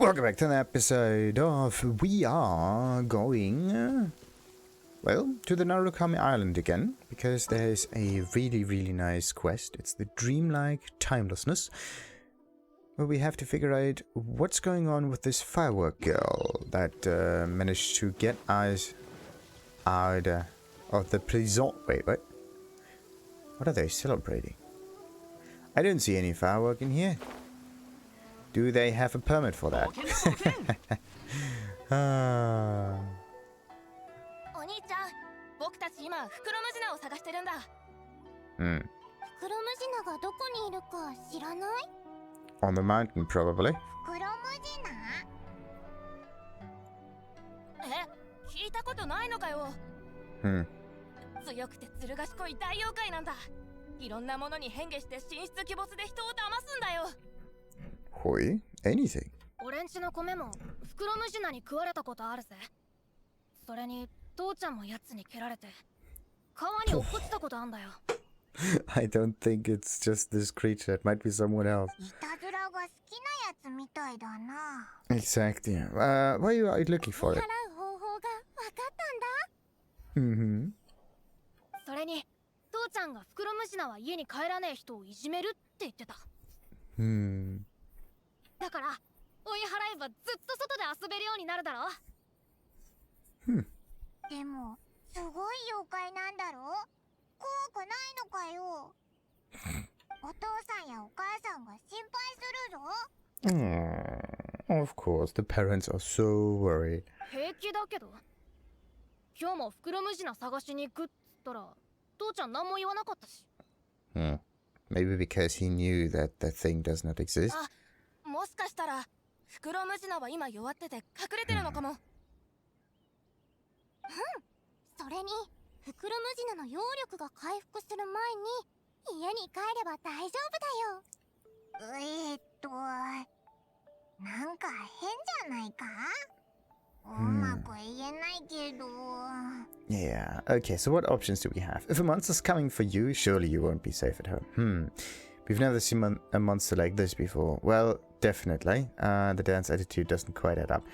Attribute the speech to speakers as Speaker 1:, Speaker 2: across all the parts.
Speaker 1: Welcome back to an episode of we are going, well, to the Narukami Island again, because there's a really nice quest. It's the Dreamlike Timelessness, where we have to figure out what's going on with this Firework girl that managed to get us out of the prison. Wait, what? What are they celebrating? I don't see any firework in here. Do they have a permit for that? Ah.
Speaker 2: お兄ちゃん、僕たち今袋ムジナを探してるんだ。
Speaker 1: Hmm.
Speaker 2: 袋ムジナがどこにいるか知らない？
Speaker 1: On the mountain, probably.
Speaker 2: 袋ムジナ？え、聞いたことないのかよ。
Speaker 1: Hmm.
Speaker 2: 強くてずる賢い大妖怪なんだ。いろんなものに変化して神出鬼没で人を騙すんだよ。
Speaker 1: Hoi? Anything?
Speaker 2: 俺んちの米も袋ムジナに食われたことあるぜ。それに父ちゃんも奴に蹴られて川に落っこちたことあんだよ。
Speaker 1: I don't think it's just this creature. It might be someone else.
Speaker 2: いたずらが好きなやつみたいだな。
Speaker 1: Exactly. Why are you looking for it?
Speaker 2: 払う方法が分かったんだ。
Speaker 1: Mm-hmm.
Speaker 2: それに父ちゃんが袋ムジナは家に帰らねえ人をいじめるって言ってた。
Speaker 1: Hmm.
Speaker 2: だから追い払えばずっと外で遊べるようになるだろ。でもすごい妖怪なんだろ。怖くないのかよ。お父さんやお母さんが心配するぞ。
Speaker 1: Of course, the parents are so worried.
Speaker 2: 平気だけど今日も袋ムジナ探しに行くっつったら父ちゃん何も言わなかったし。
Speaker 1: Maybe because he knew that the thing does not exist.
Speaker 2: あ、もしかしたら袋ムジナは今弱ってて隠れてるのかも。それに袋ムジナの揚力が回復する前に家に帰れば大丈夫だよ。なんか変じゃないか？うまく言えないけど。
Speaker 1: Yeah, okay, so what options do we have? If a monster's coming for you, surely you won't be safe at home. We've never seen a monster like this before. Well, definitely. The dance attitude doesn't quite add up.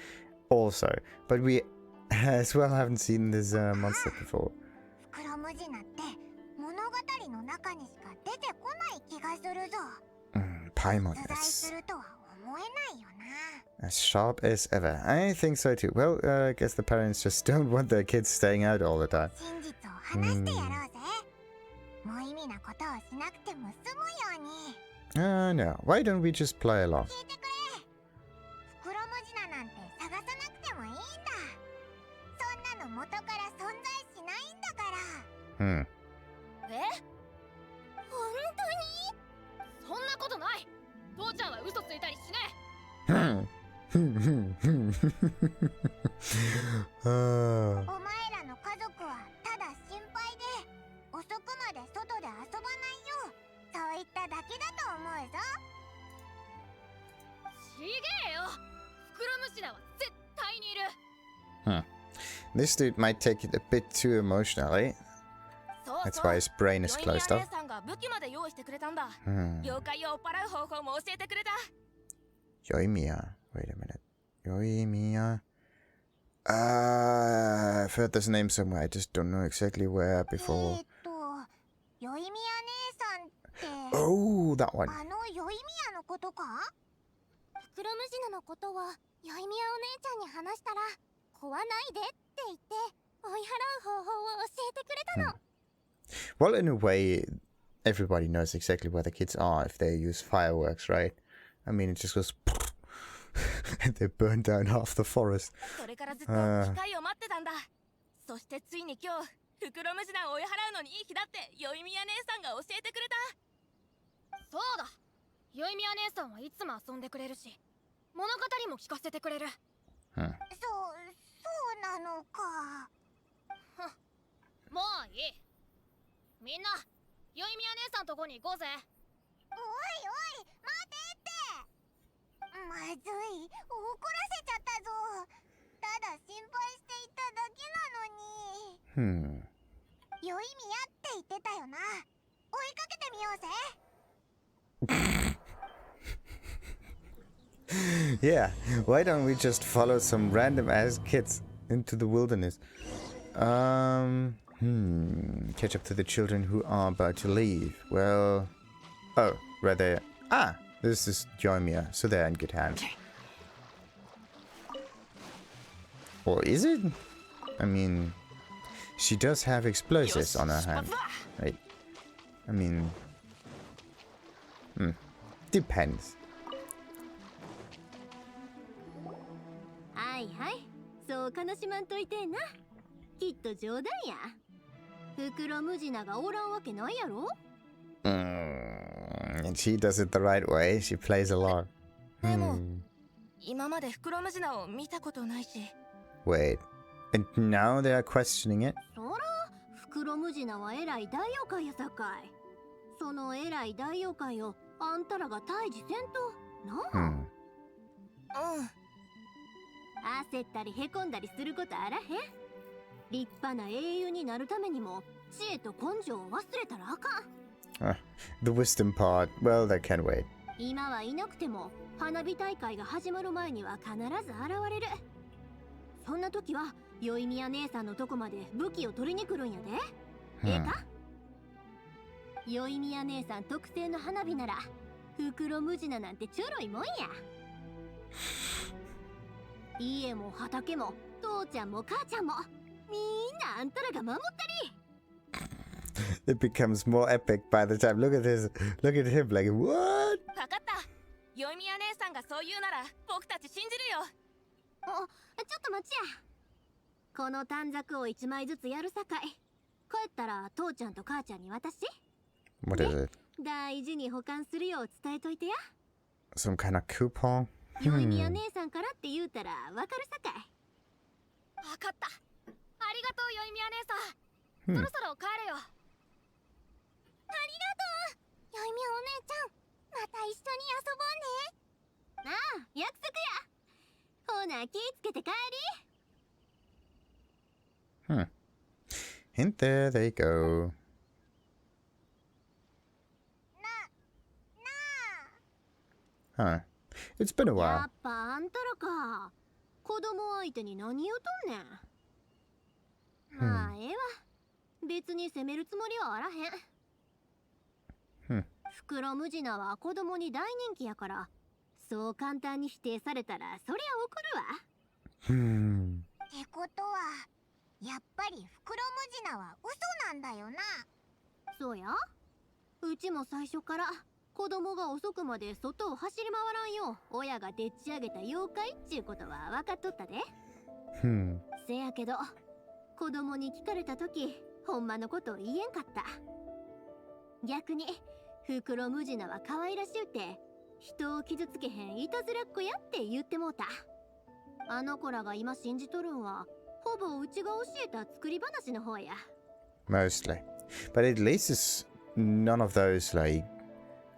Speaker 1: Also, but we as well haven't seen this monster before.
Speaker 2: 袋ムジナって物語の中にしか出てこない気がするぞ。
Speaker 1: Paimon,
Speaker 2: 出題するとは思えないよな。
Speaker 1: as sharp as ever. I think so too. Well, I guess the parents just don't want their kids staying out all the time.
Speaker 2: 真実を話してやろうぜ。無意味なことをしなくても済むように。
Speaker 1: No. Why don't we just play along?
Speaker 2: 聞いてくれ。袋ムジナなんて探さなくてもいいんだ。そんなの元から存在しないんだから。え？本当に？そんなことない。父ちゃんは嘘ついたりしねえ。お前らの家族はただ心配で遅くまで外で遊ばないようそう言っただけだと思うぞ。ちげえよ。袋ムジナは絶対にいる。
Speaker 1: This dude might take it a bit too emotionally. That's why his brain is closed off.
Speaker 2: さんが武器まで用意してくれたんだ。妖怪を追っ払う方法も教えてくれた。
Speaker 1: Yoimiya. Wait a minute. Yoimiya. I've heard this name somewhere. I just don't know exactly where before. ヨイミヤ姉さんって。Oh, that one.
Speaker 2: あのヨイミヤのことか？袋ムジナのことはヨイミヤお姉ちゃんに話したら怖ないでって言って追い払う方法を教えてくれたの。
Speaker 1: Well, in a way, everybody knows exactly where the kids are if they use fireworks, right? I mean, it just goes and they burn down half the forest.
Speaker 2: それからずっと機会を待ってたんだ。そしてついに今日袋ムジナを追い払うのにいい日だってヨイミヤ姉さんが教えてくれた。そうだ。ヨイミヤ姉さんはいつも遊んでくれるし物語も聞かせてくれる。そうなのか。もういい。みんなヨイミヤ姉さんとこに行こうぜ。おいおい待てって。まずい、怒らせちゃったぞ。ただ心配していただけなのに。ヨイミヤって言ってたよな。追いかけてみようぜ。
Speaker 1: Yeah, why don't we just follow some random ass kids into the wilderness? Catch up to the children who are about to leave. Well, oh, right there. Ah, this is Yoimiya, so they're in good hands. Or is it? I mean, she does have explosives on her hand, right? I mean, depends.
Speaker 2: はいはい、そう悲しまんといてな。きっと冗談や。袋ムジナがおらんわけないやろ。
Speaker 1: And she does it the right way. She plays along.
Speaker 2: でも、今まで袋ムジナを見たことないし。
Speaker 1: Wait, and now they are questioning it?
Speaker 2: そら、袋ムジナは偉い大妖怪やさかい。その偉い大妖怪をあんたらが退治せんと、なあ。焦ったりへこんだりすることあらへん。立派な英雄になるためにも知恵と根性を忘れたらあかん。
Speaker 1: The wisdom part, well, that can wait.
Speaker 2: 今はいなくても花火大会が始まる前には必ず現れる。そんな時は宵宮姉さんのとこまで武器を取りに来るんやで。ええか？宵宮姉さん特製の花火なら袋ムジナなんてちょろいもんや。家も畑も父ちゃんも母ちゃんもみんなあんたらが守ったり。
Speaker 1: It becomes more epic by the time. Look at this. Look at him like, what?
Speaker 2: わかった。宵宮姉さんがそう言うなら僕たち信じるよ。ちょっと待ちや。この短冊を1枚ずつやるさかい。帰ったら父ちゃんと母ちゃんに渡し。
Speaker 1: What is it?
Speaker 2: 大事に保管するよう伝えといてや。
Speaker 1: Some kind of coupon?
Speaker 2: 宵宮姉さんからって言うたらわかるさかい。わかった。ありがとう宵宮姉さん。そろそろ帰れよ。ありがとう宵宮お姉ちゃん。また一緒に遊ぼうね。ああ、約束や。ほな気ぃつけて帰り。
Speaker 1: And there they go.
Speaker 2: な
Speaker 1: Huh. It's been a
Speaker 2: あ。や
Speaker 1: while.
Speaker 2: っぱあんたらか。子供相手に何言うとんねん。まあええわ。別に責めるつもりはあらへん。袋ムジナは子供に大人気やから、そう簡単に否定されたらそりゃ怒るわ。
Speaker 3: ってことは、やっぱり袋ムジナは嘘なんだよな。
Speaker 2: そうや。うちも最初から子供が遅くまで外を走り回らんよう親がでっち上げた妖怪っちゅうことは分かっとったで。せやけど子供に聞かれた時ほんまのことを言えんかった。逆に袋ムジナは可愛らしゅうて人を傷つけへんいたずらっ子やって言ってもうた。あの子らが今信じとるんはほぼうちが教えた作り話の方や。
Speaker 1: Mostly. But at least it's none of those, like,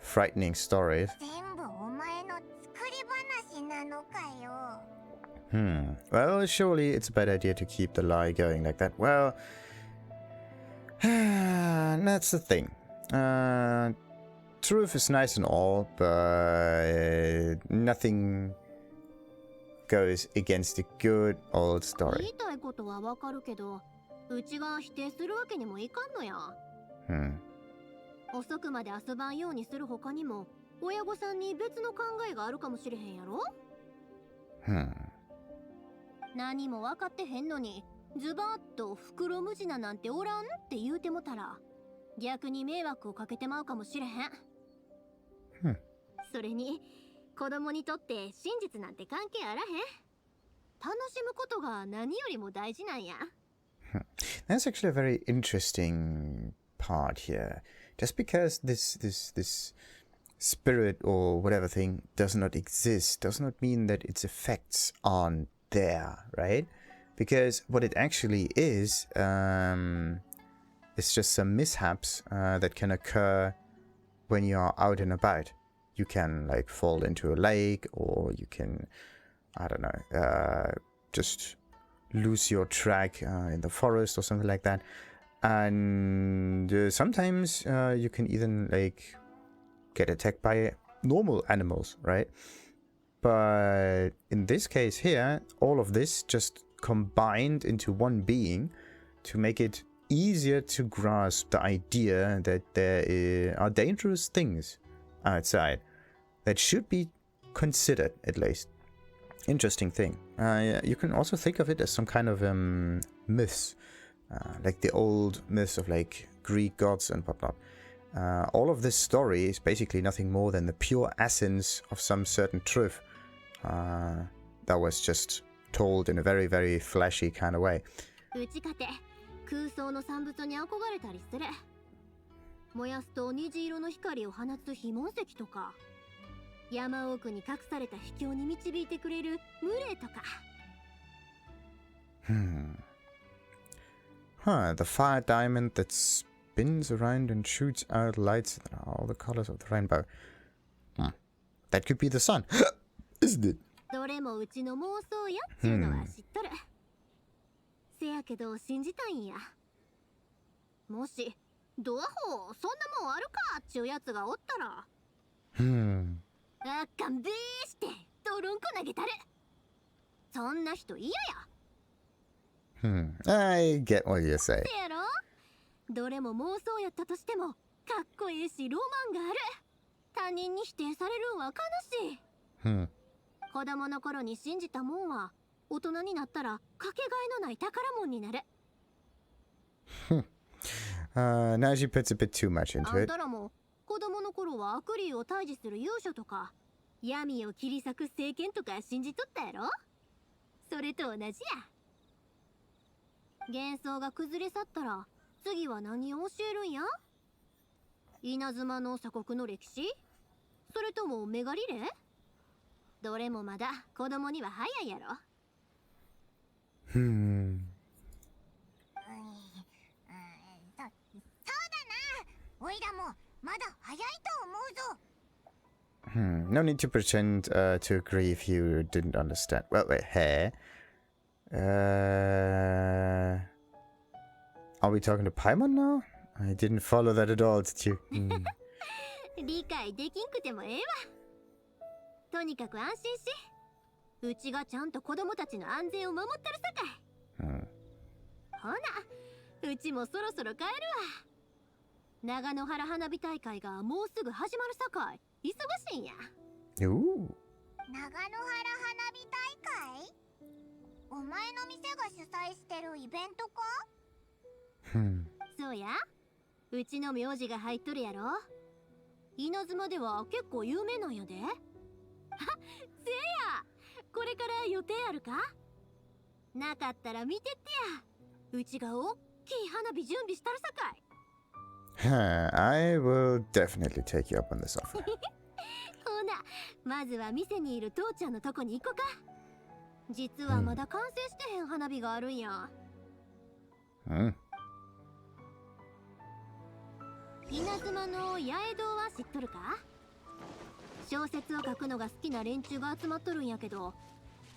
Speaker 1: frightening stories.
Speaker 3: 全部お前の作り話なのかよ。
Speaker 1: Well, surely it's a bad idea to keep the lie going like that. Well, that's the thing. Truth is nice and all, but nothing goes against the good old
Speaker 2: 言
Speaker 1: story.
Speaker 2: いたいことはわかるけど、うちが否定するわけにもいかんのや。遅くまで遊ばんようにする他にも、親御さんに別の考えがあるかもしれへんやろ。何も分かってへんのに、ズバッと袋ムジナなんておらんって言うてもたら、逆に迷惑をかけてまうかもしれへん。それに、子供にとって真実なんて関係あらへん。楽しむことが何よりも大事なんや。
Speaker 1: That's actually a very interesting part here. Just because this spirit or whatever thing does not exist does not mean that its effects aren't there, right? Because what it actually is just some mishaps that can occur when you are out and about. You can like fall into a lake, or you can, I don't know, just lose your track in the forest or something like that. And sometimes you can even like get attacked by normal animals, right? But in this case here, all of this just combined into one being to make it easier to grasp the idea that there are dangerous things outside that should be considered, at least. Interesting thing. You can also think of it as some kind of myths, like the old myths of like Greek gods and whatnot. All of this story is basically nothing more than the pure essence of some certain truth that was just told in a very, very flashy kind of way.
Speaker 2: うちかて空想の産物に憧れたりする。燃やすと虹色の光を放つ非紋石とか、山奥に隠された秘境に導いてくれるムレとか。
Speaker 1: The fire diamond that spins around and shoots out lights that are all the colors of the rainbow. That could be the sun, isn't it?
Speaker 2: どれもうちの妄想やっちゅうのは知っとる。せやけど信じたいんや。もしドアホそんなもんあるかっちゅうやつがおったら、あかんべーしてドロンコ投げたる。そんな人嫌や。
Speaker 1: I get what you say.
Speaker 2: せやろ？どれも妄想やったとしてもかっこいいしロマンがある。他人に否定されるんは悲しい。子供の頃に信じたもんは大人になったらかけがえのない宝物になる。
Speaker 1: Now she puts a bit too much into
Speaker 2: あん
Speaker 1: it.
Speaker 2: たらも子供の頃は悪霊を退治する勇者とか闇を切り裂く聖剣とか信じとったやろ？それと同じや。幻想が崩れ去ったら次は何を教えるんや？稲妻の鎖国の歴史？それともメガリレー？どれもまだ子供には早いやろ。
Speaker 3: そうだな。おいらもまだ早いと思うぞ。
Speaker 1: No need to pretend to agree if you didn't understand. Well, wait, hey. Are we talking to Paimon now? I didn't follow that at all, did you?
Speaker 2: 理解できんくてもええわ。とにかく安心し。うちがちゃんと子供たちの安全を守ってるさかい。ほな、うちもそろそろ帰るわ。長野原花火大会がもうすぐ始まるさかい。忙しいんや。
Speaker 3: 長野原花火大会？お前の店が主催してるイベントか？
Speaker 2: そうや。うちの名字が入っとるやろ。稲妻では結構有名なんやで。あ、せや。これから予定あるか？なかったら見てってや。うちがおっきい花火準備したるさかい。
Speaker 1: I will definitely take you up on this offer.
Speaker 2: ほな、まずは店にいる父ちゃんのとこに行こか。実はまだ完成してへん花火があるんや。稲妻の八重堂は知っとるか？小説を書くのが好きな連中が集まっとるんやけど、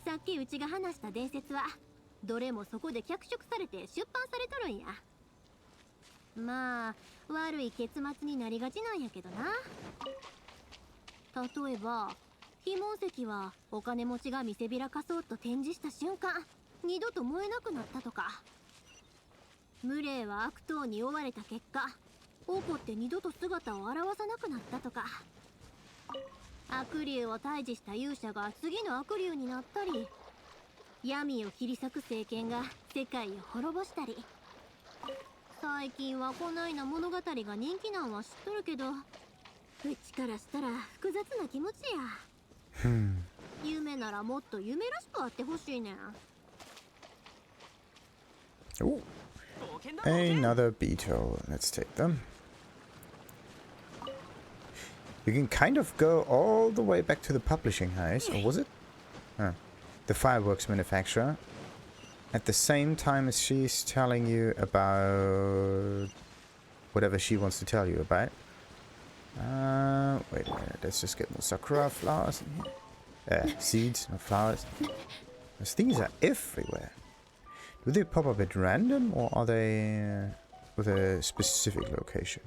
Speaker 2: さっきうちが話した伝説はどれもそこで脚色されて出版されとるんや。まあ悪い結末になりがちなんやけどな。例えば非紋石はお金持ちが見せびらかそうと展示した瞬間二度と燃えなくなったとか、無霊は悪党に追われた結果怒って二度と姿を現さなくなったとか、悪霊を退治した勇者が次の悪霊になったり、闇を切り裂く聖剣が世界を滅ぼしたり。最近はこないな物語が人気なんは知っとるけど、うちからしたら複雑な気持ちや。夢ならもっと夢らしくあってほしいねん。
Speaker 1: Oh, another beetle. Let's take them. You can kind of go all the way back to the publishing house, or was it? The fireworks manufacturer. At the same time as she's telling you about whatever she wants to tell you about. Wait a minute, let's just get more sakura flowers in here. Seeds, not flowers. Those things are everywhere. Do they pop up at random, or are they with a specific location?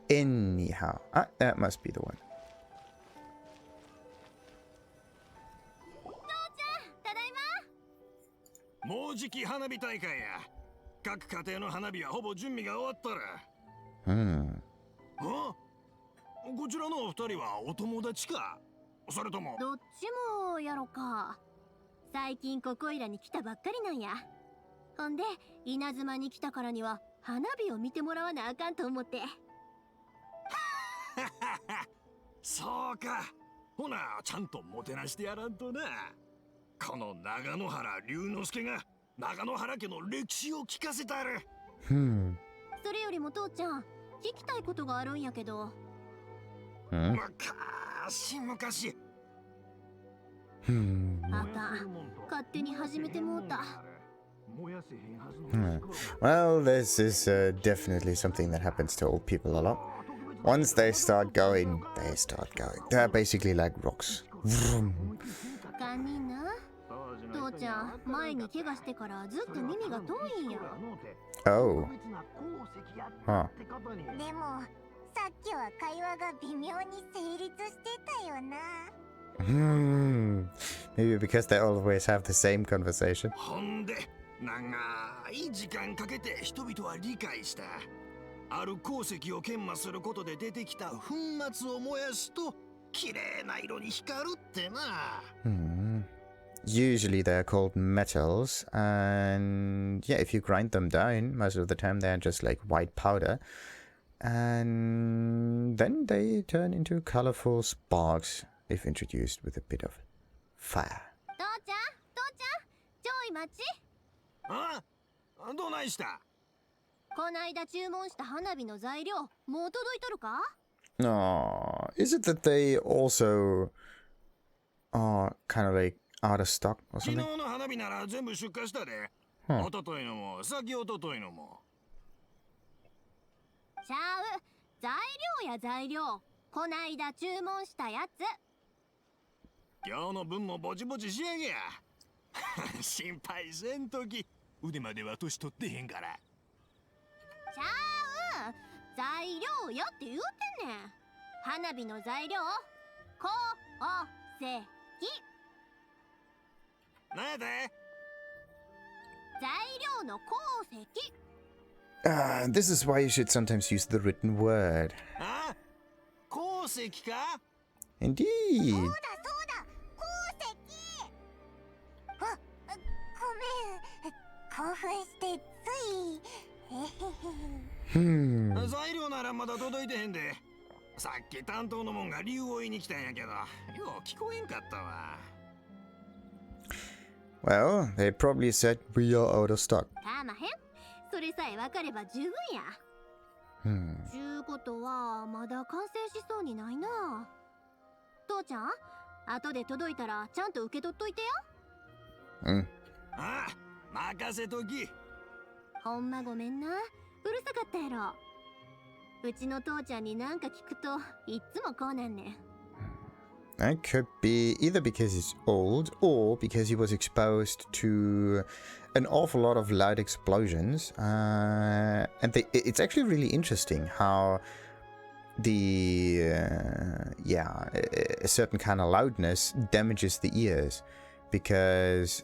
Speaker 1: Anyhow. That must be the one.
Speaker 4: もうじき花火大会や。各家庭の花火はほぼ準備が終わったら。あ、こちらのお二人はお友達か、それとも。
Speaker 2: どっちもやろか。最近ここいらに来たばっかりなんや。ほんで稲妻に来たからには花火を見てもらわなあかんと思って。
Speaker 4: そうか。ほなちゃんともてなしてやらんとな。この長野原龍之介が長野原家の歴史を聞かせたる。
Speaker 2: それよりも父ちゃん、聞きたいことがあるんやけど。
Speaker 4: 昔昔。
Speaker 2: あかん、勝手に始めてもうた。
Speaker 1: Well, this is definitely something that happens to old people a lot. Once they start going, they start going. They're basically like rocks. Vroom.
Speaker 2: 堪忍な。父ちゃん、前に怪我してからずっと耳が遠いんや。
Speaker 1: Oh. Huh.
Speaker 3: でもさっきは会話が微妙に成立してたよな。
Speaker 1: Maybe because they always have the same conversation.
Speaker 4: ほんで長い時間かけて人々は理解した。ある鉱石を研磨することで出てきた粉末を燃やすと綺麗な色に光るってな。
Speaker 1: Usually they're called metals, and yeah, if you grind them down, most of the time they're just like white powder, and then they turn into colorful sparks if introduced with a bit of fire.
Speaker 2: 父ちゃん、ちょい待ち。
Speaker 4: あ、どないした？
Speaker 2: こないだ注文した花火の材料、もう届いとるか？
Speaker 1: Is it that they also are kind of like out of stock or
Speaker 4: 昨
Speaker 1: something?
Speaker 4: 日の花火なら全部出荷したで。おとといのも先おとといのも。
Speaker 2: ちゃう、材料や材料。こないだ注文したやつ。
Speaker 4: 今日の分もぼちぼち仕上げや。心配せんとき。腕までは年取ってへんから。
Speaker 2: ちゃう、材料やって言うてんねん。花火の材料、鉱石。
Speaker 4: なんやで？
Speaker 2: 材料の鉱石。
Speaker 1: This is why you should sometimes use the written word.
Speaker 4: あ？鉱石か？
Speaker 1: Indeed.
Speaker 3: そうだ鉱石。あ、ごめん、興奮してつい。
Speaker 4: 材料ならまだ届いてへんで。さっき担当のもんが理由を言いに来たんやけど、よう聞こえんかったわ。
Speaker 1: Well, they probably said we are out of stock.
Speaker 2: かまへん。それさえ分かれば十分や。ちゅうことはまだ完成しそうにないな。父ちゃん、後で届いたらちゃんと受け取っといてよ。
Speaker 4: ああ、任せとき。
Speaker 2: ほんまごめんな。うるさかったやろ。うちの父ちゃんになんか聞くといっつもこうなんねん。
Speaker 1: That could be either because he's old or because he was exposed to an awful lot of loud explosions. And it's actually really interesting how a certain kind of loudness damages the ears, because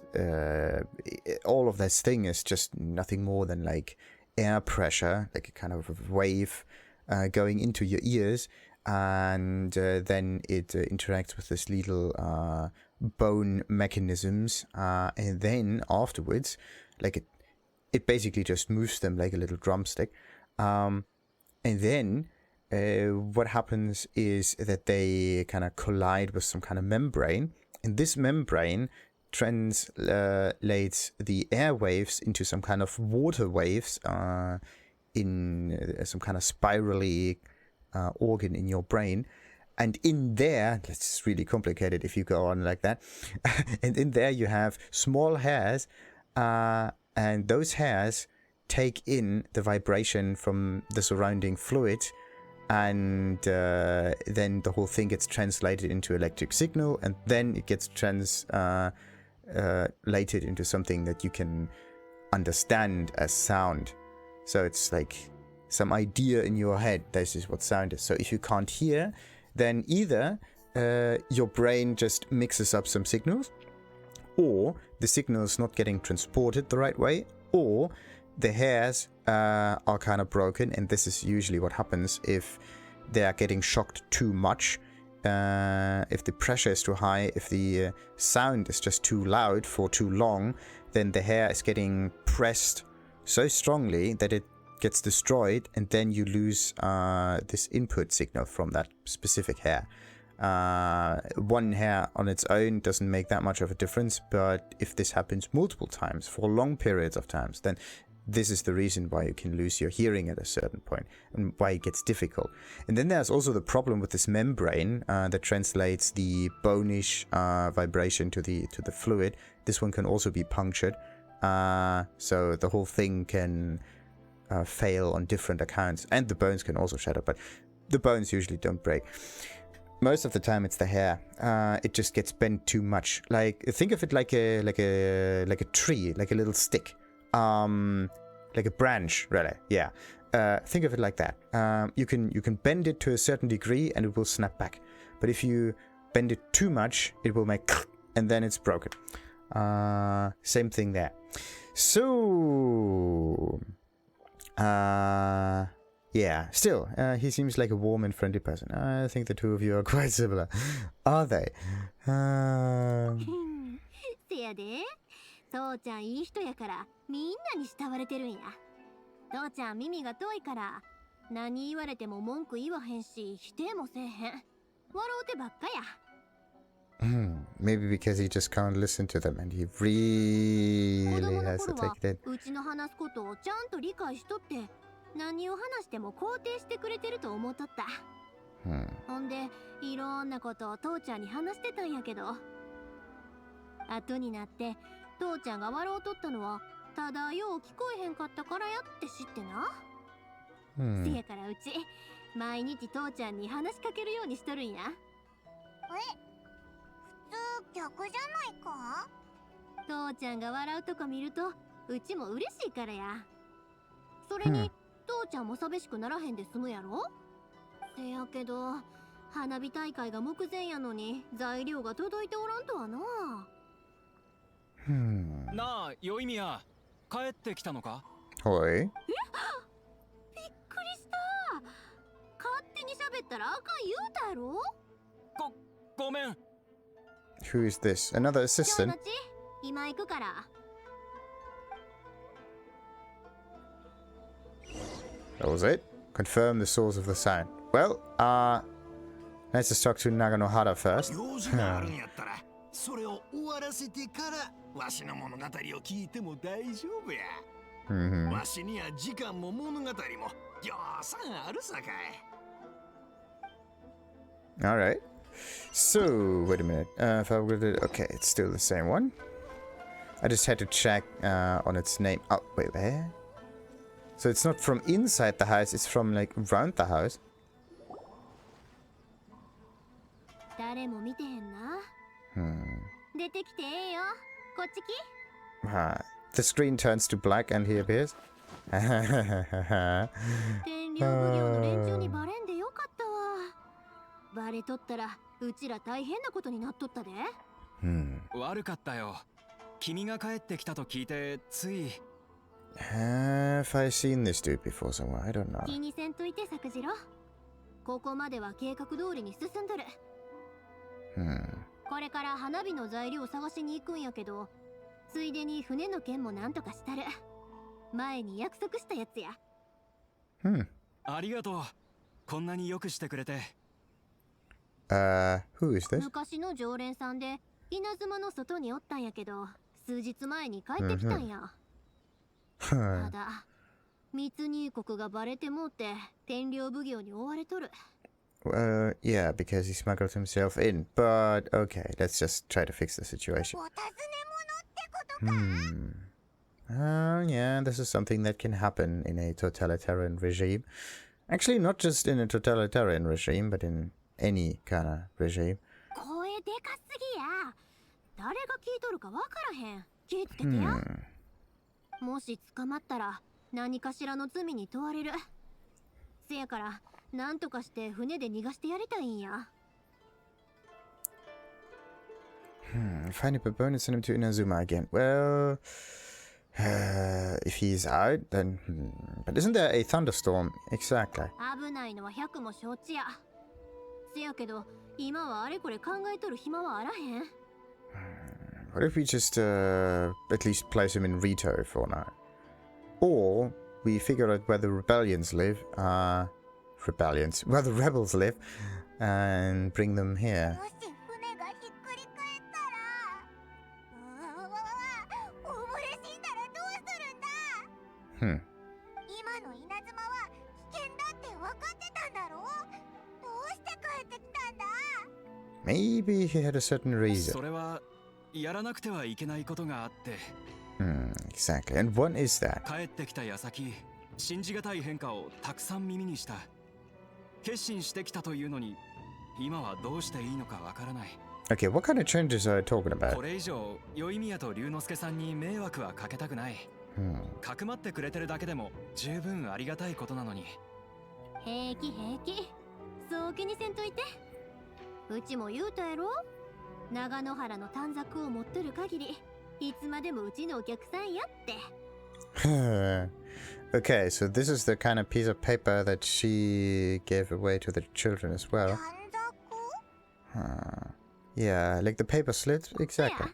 Speaker 1: all of this thing is just nothing more than like air pressure, like a kind of wave going into your ears. And then it interacts with this little bone mechanisms, and then afterwards, like it basically just moves them like a little drumstick. And then what happens is that they kind of collide with some kind of membrane, and this membrane translates the air waves into some kind of water waves in some kind of spirally organ in your brain. And in there, that's really complicated if you go on like that. And in there you have small hairs, and those hairs take in the vibration from the surrounding fluid, and then the whole thing gets translated into electric signal, and then it gets translated into something that you can understand as sound. So it's like some idea in your head, this is what sound is. So if you can't hear, then either your brain just mixes up some signals, or the signal is not getting transported the right way, or the hairs are kind of broken, and this is usually what happens if they are getting shocked too much. If the pressure is too high, if the sound is just too loud for too long, then the hair is getting pressed so strongly that it gets destroyed, and then you lose this input signal from that specific hair. One hair on its own doesn't make that much of a difference, but if this happens multiple times for long periods of times, then this is the reason why you can lose your hearing at a certain point and why it gets difficult. And then there's also the problem with this membrane that translates the bonish vibration to the fluid. This one can also be punctured, so the whole thing can fail on different accounts, and the bones can also shatter, but the bones usually don't break. Most of the time it's the hair. It just gets bent too much. Like, think of it like a tree, like a little stick. Like a branch, really. Yeah. Think of it like that. You can bend it to a certain degree and it will snap back. But if you bend it too much, it will make and then it's broken. Same thing there. So yeah, still, he seems like a warm and friendly person. I think the two of you are quite similar. Are they?
Speaker 3: せやで、父ちゃんいい人やからみんなに慕われてるんや。父ちゃん耳が遠いから何言われても文句言わへんし否定もせえへん。笑うてばっかや。
Speaker 1: Maybe because he just can't listen to them and he really has to take it in.
Speaker 3: うちの話すことをちゃんと理解しとって何を話しても肯定してくれてると思っとった。ほんでいろんなことを父ちゃんに話してたんやけど、後になって父ちゃんが笑うとったのはただよう聞こえへんかったからやって知ってな。せやからうち毎日父ちゃんに話しかけるようにしとるんや。普通逆じゃないか？父ちゃんが笑うとこ見るとうちも嬉しいからや。それに父ちゃんも寂しくならへんで済むやろ。せやけど花火大会が目前やのに材料が届いておらんとはな。
Speaker 5: なあ、よいみや、帰ってきたのか？
Speaker 1: ほい。
Speaker 3: びっくりした。勝手に喋ったらあかん言うたやろ。
Speaker 5: ごめん。
Speaker 1: Who is this? Another
Speaker 3: ちょ
Speaker 1: assistant?
Speaker 3: どっち？今行くから。
Speaker 1: That was it. Confirm the source of the sound. Well, let's just talk to Naganohara first.
Speaker 4: 用事があるんやったら、それを終わらせてからわしの物語を聞いても大丈夫や。わしには時間も物語もぎょうさんあるさかい。
Speaker 1: Alright. So, wait a minute. If I were to... Okay, it's still the same one. I just had to check on its name. Oh, wait, where? So it's not from inside the house, it's from, like, around the house.
Speaker 3: 誰も見てへんな。出てきてええよ。こっち来。
Speaker 1: The screen turns to black and he appears.
Speaker 3: 天領奉行の連中にバレんでよかったわ。バレとったらうちら大変なことになっとったで。
Speaker 5: 悪かったよ。君が帰ってきたと聞いてつい。
Speaker 1: Have I seen this dude before somewhere? I don't know.
Speaker 3: 気にせんといて作次郎。ここまでは計画通りに進んどる。これから花火の材料を探しに行くんやけど、ついでに船の件もなんとかしたる。前に約束したやつや。
Speaker 5: ありがとう。こんなによくしてくれて。
Speaker 1: Who is this?
Speaker 3: 昔の常連さんで稲妻の外におったんやけど、数日前に帰ってきたんや。ただ密入国がバレてもうて天領奉行に追われとる。
Speaker 1: Yeah, because he smuggled himself in. But okay, let's just try to fix the situation.
Speaker 3: お尋ね者ってことか
Speaker 1: ？Yeah, this is something that can happen in a totalitarian regime. Actually, not just in a totalitarian regime, but in any kind of regime.
Speaker 3: 声でかすぎや。誰が聞いとるかわからへん。気ぃつけてや。もし捕まったら何かしらの罪に問われる。せやから何とかして船で逃がしてやりたいんや。
Speaker 1: Find a baboon and send him to Inazuma again. Well, if he's out, then... But isn't there a thunderstorm? Exactly.
Speaker 3: 危ないのは100も承知や。せやけど、今はあれこれ考えとる暇はあらへん。
Speaker 1: What if we just at least place him in Rito for now? Or we figure out where the rebellions live, where the rebels live, and bring them here.
Speaker 3: もし船がひっくり返ったら、溺れ死んだらどうするんだ。今の稲妻は危険だって分かってたんだろう。どうして帰ってきたんだ。
Speaker 1: Maybe he had a certain reason.
Speaker 5: それはやらなくてはいけないことがあって。
Speaker 1: Exactly. And what is that?
Speaker 5: 帰ってきた矢先、信じがたい変化をたくさん耳にした。決心してきたというのに、今はどうしていいのかわからない。
Speaker 1: Okay, what kind of changes are you talking about?
Speaker 5: これ以上、宵宮と龍之介さんに迷惑はかけたくない。かくまってくれてるだけでも十分ありがたいことなのに。
Speaker 3: 平気平気。そう気にせんといて。うちも言うたやろ。長野原の短冊を持っとる限り、いつまでもうちのお客さんやって。
Speaker 1: Okay, so this is the kind of piece of paper that she gave away to the children as well. Yeah, like the paper slips? Exactly.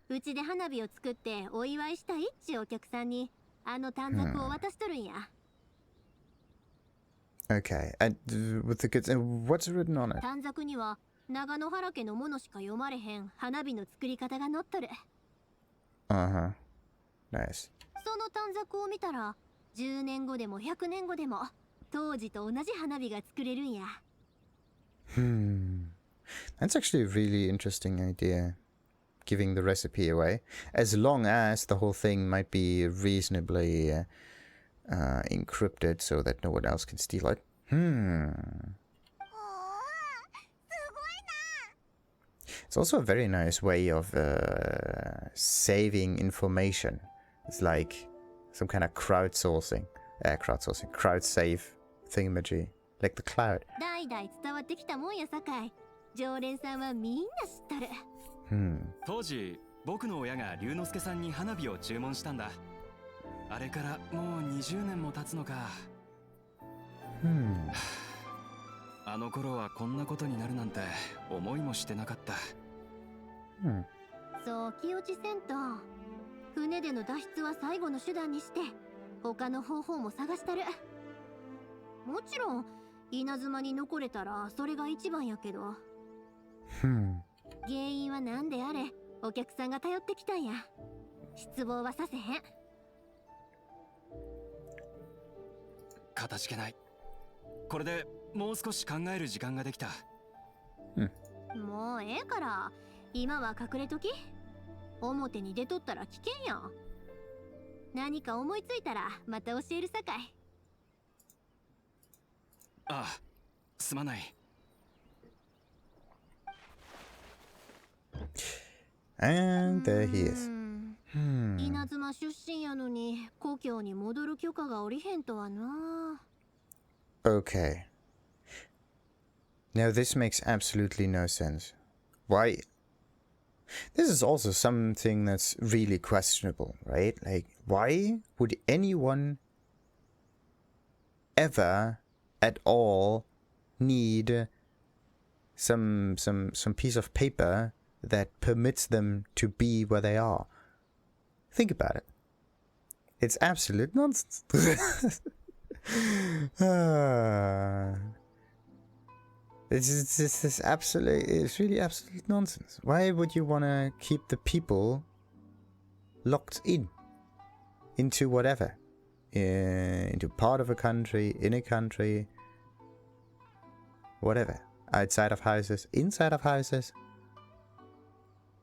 Speaker 3: うちで花火を作ってお祝いしたいっちお客さんにあの短冊を渡しとるんや。
Speaker 1: Okay, and with the kids, and what's written on it?
Speaker 3: 短冊には長野原家のものしか読まれへん花火の作り方が載っとる。
Speaker 1: Uh-huh. Nice.
Speaker 3: その短冊を見たら10年後でも100年後でも当時と同じ花火が作れるんや。
Speaker 1: That's actually a really interesting idea. Giving the recipe away. As long as the whole thing might be reasonably encrypted so that no one else can steal it. It's also a very nice way of saving information. It's like some kind of crowd-save thingamajig. Like the cloud.
Speaker 3: 代々伝わってきたもんやさかい。常連さんはみんな知っとる。
Speaker 5: 当時、僕の親が龍之介さんに花火を注文したんだ。あれからもう20年も経つのか。あの頃はこんなことになるなんて思いもしてなかった。
Speaker 3: そう気落ちせんと。船での脱出は最後の手段にして、他の方法も探したる。もちろん、稲妻に残れたらそれが一番やけど。原因は何であれ、お客さんが頼ってきたんや。失望はさせへん。
Speaker 5: かたじけない。これでもう少し考える時間ができた。
Speaker 3: もうええから、今は隠れとき。表に出とったら危険やん。何か思いついたらまた教えるさかい。
Speaker 5: ああ、すまない。
Speaker 1: And there he is.
Speaker 3: 稲妻出身やのに故郷に戻る許可が下りへんとはな。
Speaker 1: Okay. Now this makes absolutely no sense. Why? This is also something that's really questionable, right? Like, why would anyone ever at all need some piece of paper that permits them to be where they are? Think about it. It's absolute nonsense. It's really absolute nonsense. Why would you want to keep the people locked into whatever? Into part of a country, in a country, whatever. Outside of houses, inside of houses.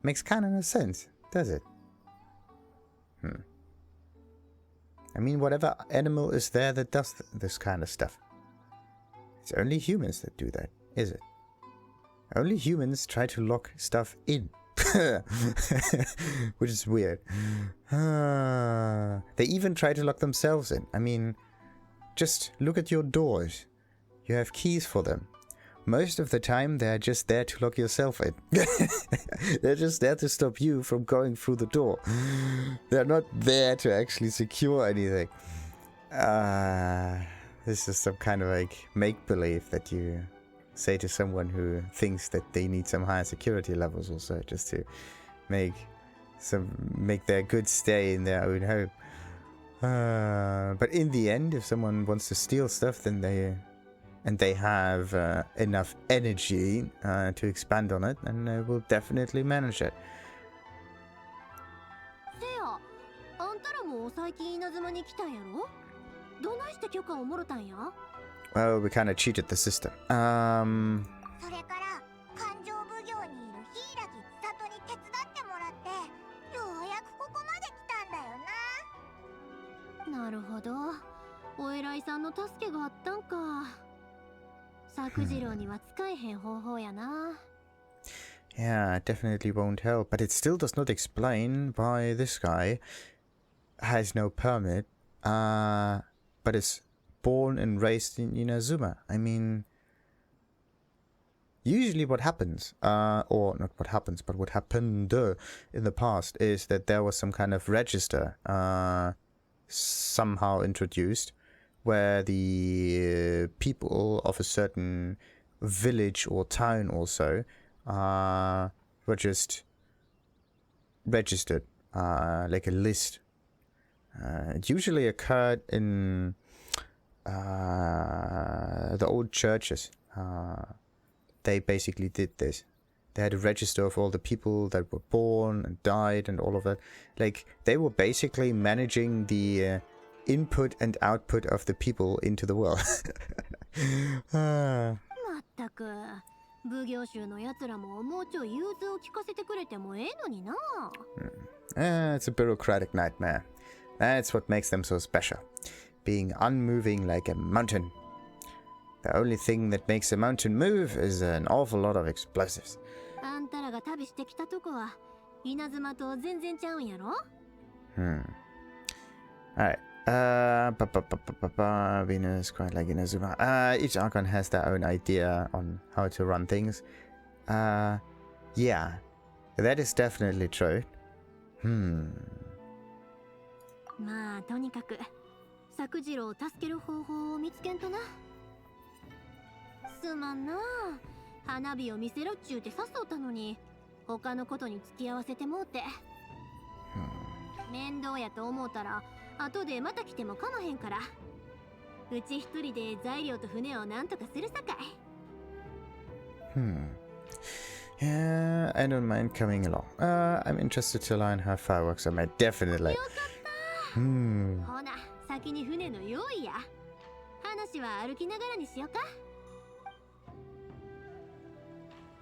Speaker 1: Makes kind of no sense, does it? I mean, whatever animal is there that does this kind of stuff. It's only humans that do that, is it? Only humans try to lock stuff in. Which is weird. They even try to lock themselves in. I mean, just look at your doors. You have keys for them. most of the time they're just there to lock yourself in. They're just there to stop you from going through the door. They're not there to actually secure anything. This is some kind of like make-believe that you say to someone who thinks that they need some higher security levels also, just to make their goods stay in their own home. But in the end, if someone wants to steal stuff, then they have enough energy to expand on it, and they will definitely manage it.
Speaker 3: せや、あんたらも最近稲妻に来たんやろ？どないして許可をもろたんや？
Speaker 1: Well, we kind of cheated the system.
Speaker 6: それから勘定奉行にいる柊千里に手伝ってもらってようやくここまで来たんだよな。
Speaker 3: なるほど。お偉いさんの助けがあったんか。作次郎には使えへん方法やな。
Speaker 1: Yeah, it definitely won't help, but it still does not explain why this guy has no permit, but is born and raised in Inazuma. I mean, usually what happens, or not what happens, but what happened in the past is that there was some kind of register somehow introduced, where the people of a certain village or town also were just registered, like a list. It usually occurred in the old churches. They basically did this. They had a register of all the people that were born and died and all of that. Like, they were basically managing the input and output of the people into the world.
Speaker 3: まったく、奉行衆のやつらももうちょい融通を聞かせてくれてもええのにな。
Speaker 1: It's a bureaucratic nightmare. That's what makes them so special. Being unmoving like a mountain. The only thing that makes a mountain move is an awful lot of explosives.
Speaker 3: あんたらが旅してきたとこは稲妻と全然ちゃうんやろ？
Speaker 1: Alright. Venus, quite like Inazuma. Each Archon has their own idea on how to run things. Yeah. That is definitely true.
Speaker 3: まあとにかく作次郎を助ける方法を見つけんとな。すまんな。花火を見せろっちゅうて誘ったのに他のことに付き合わせてもうて。面倒やと思うたら後でまた来てもかまへんから。うち一人で材料と船をなんとかするさかい。
Speaker 1: Yeah, I don't mind coming along. I'm interested to learn how fireworks are made. Definitely.
Speaker 3: ほな、先に船の用意や。話は歩きながらにしようか。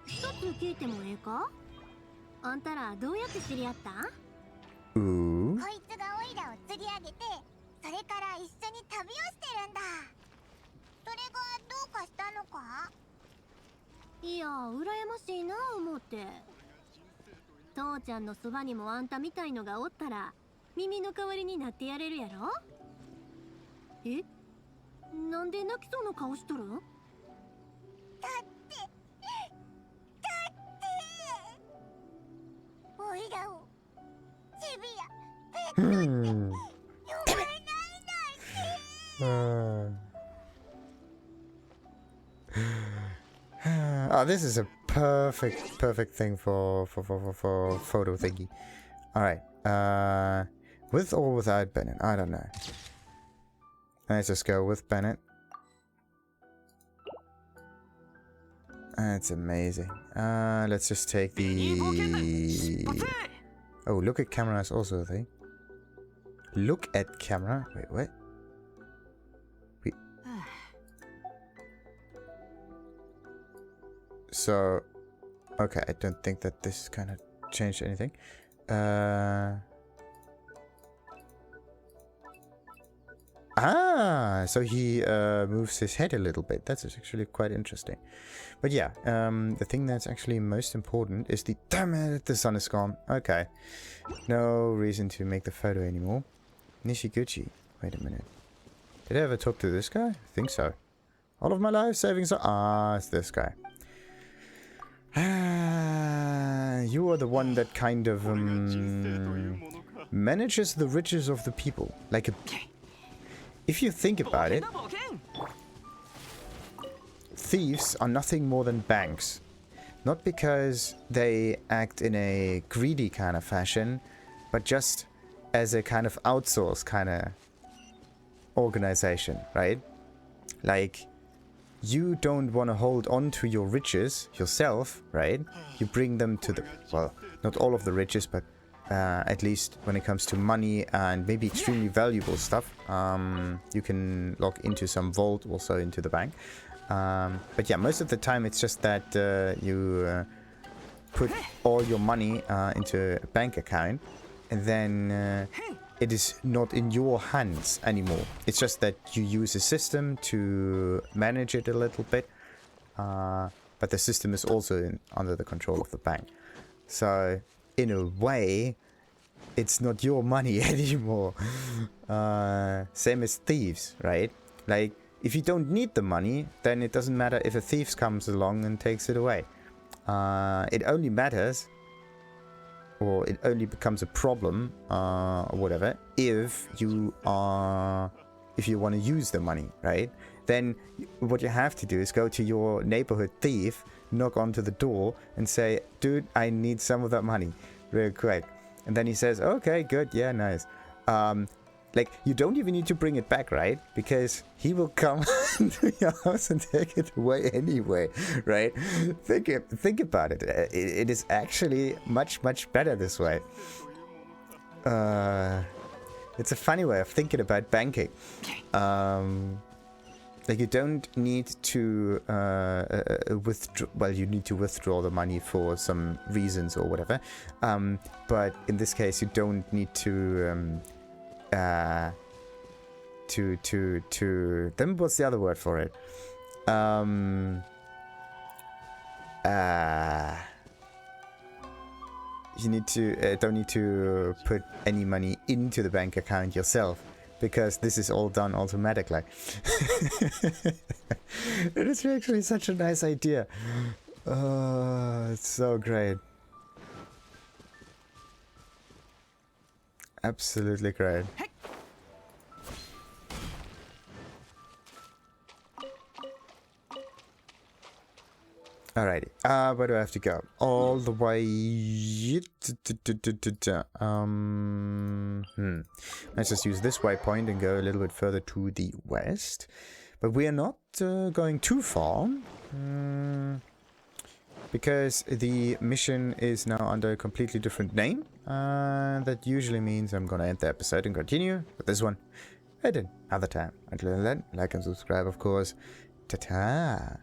Speaker 3: 一つ聞いてもええか？あんたらどうやって知り合ったん？
Speaker 6: こいつがオイラを釣り上げて、それから一緒に旅をしてるんだ。それがどうかしたのか？
Speaker 3: いや、羨ましいな思って。父ちゃんのそばにもあんたみたいのがおったら耳の代わりになってやれるやろ？え？なんで泣きそうな顔しとるん？
Speaker 6: だってオイラをチビやペットって呼べないなんて。
Speaker 1: Oh, this is a perfect thing for photo thingy. All right. With or without Bennett? I don't know. Let's just go with Bennett. That's amazing. Let's just take the... Oh, look at camera is also a thing. Look at camera? Wait, what? Wait. So... Okay, I don't think that this kind of changed anything. So he moves his head a little bit. That's actually quite interesting. But yeah, the thing that's actually most important is the... Damn it, the sun is gone. Okay. No reason to make the photo anymore. Nishiguchi. Wait a minute. Did I ever talk to this guy? I think so. All of my life savings are... Ah, it's this guy. You are the one that kind of manages the riches of the people. Like a... If you think about it, thieves are nothing more than banks. Not because they act in a greedy kind of fashion, but just as a kind of outsourced kind of organization, right? Like, you don't want to hold on to your riches yourself, right? You bring them to the... Well, not all of the riches, but at least when it comes to money and maybe extremely valuable stuff, you can log into some vault, also into the bank. But yeah, most of the time it's just that you put all your money into a bank account, and then it is not in your hands anymore. It's just that you use a system to manage it a little bit, but the system is also under the control of the bank. So in a way, it's not your money anymore. Same as thieves, right? Like, if you don't need the money, then it doesn't matter if a thief comes along and takes it away. It only matters, or it only becomes a problem, or whatever, if you want to use the money, right? Then what you have to do is go to your neighborhood thief, knock onto the door, and say, "Dude, I need some of that money, real quick." And then he says, "Okay, good, yeah, nice." Like, you don't even need to bring it back, right? Because he will come to your house and take it away anyway, right? Think about it. It is actually much, much better this way. It's a funny way of thinking about banking. Like, you don't need to withdraw... Well, you need to withdraw the money for some reasons or whatever. But in this case, you don't need to... then what's the other word for it? You need to don't need to put any money into the bank account yourself, because this is all done automatically. It is actually such a nice idea. It's so great. Absolutely great. Alrighty. Where do I have to go? All the way... Let's just use this waypoint and go a little bit further to the west. But we are not going too far. Because the mission is now under a completely different name. That usually means I'm gonna end the episode and continue with this one at another time. Until then, like and subscribe, of course. Ta-ta!